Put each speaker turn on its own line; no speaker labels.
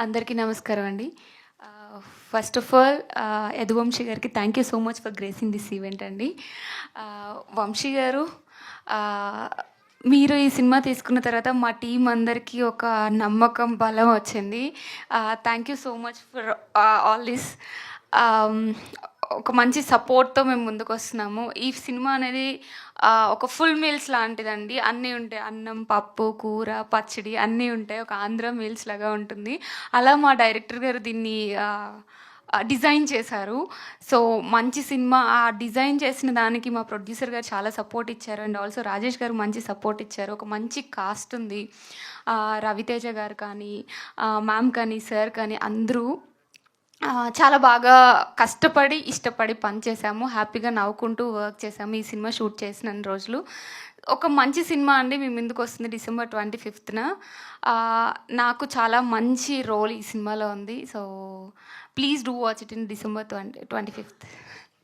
అందరికీ నమస్కారం అండి. ఫస్ట్ ఆఫ్ ఆల్ యదువంశీ గారికి thank you so much for gracing this event అండి. వంశీ గారు, మీరు ఈ సినిమా తీసుకున్న తర్వాత మా టీం అందరికీ ఒక నమ్మకం, బలం వచ్చింది. Thank you so much for all this. ఒక మంచి సపోర్ట్తో మేము ముందుకు వస్తున్నాము. ఈ సినిమా అనేది ఒక ఫుల్ మీల్స్ లాంటిదండి. అన్నీ ఉంటాయి, అన్నం, పప్పు, కూర, పచ్చడి అన్నీ ఉంటాయి. ఒక ఆంధ్ర మీల్స్ లాగా ఉంటుంది. అలా మా డైరెక్టర్ గారు దీన్ని డిజైన్ చేశారు. సో మంచి సినిమా. ఆ డిజైన్ చేసిన దానికి మా ప్రొడ్యూసర్ గారు చాలా సపోర్ట్ ఇచ్చారు. అండ్ ఆల్సో రాజేష్ గారు మంచి సపోర్ట్ ఇచ్చారు. ఒక మంచి కాస్ట్ ఉంది. రవితేజ గారు కానీ, మ్యామ్ కానీ, సార్ కానీ అందరూ చాలా బాగా కష్టపడి, ఇష్టపడి పనిచేసాము. హ్యాపీగా నవ్వుకుంటూ వర్క్ చేసాము ఈ సినిమా షూట్ చేసినన్ని రోజులు. ఒక మంచి సినిమా అండి మీ ముందుకు వస్తుంది December 25th. నాకు చాలా మంచి రోల్ ఈ సినిమాలో ఉంది. So please do watch it in December 25th.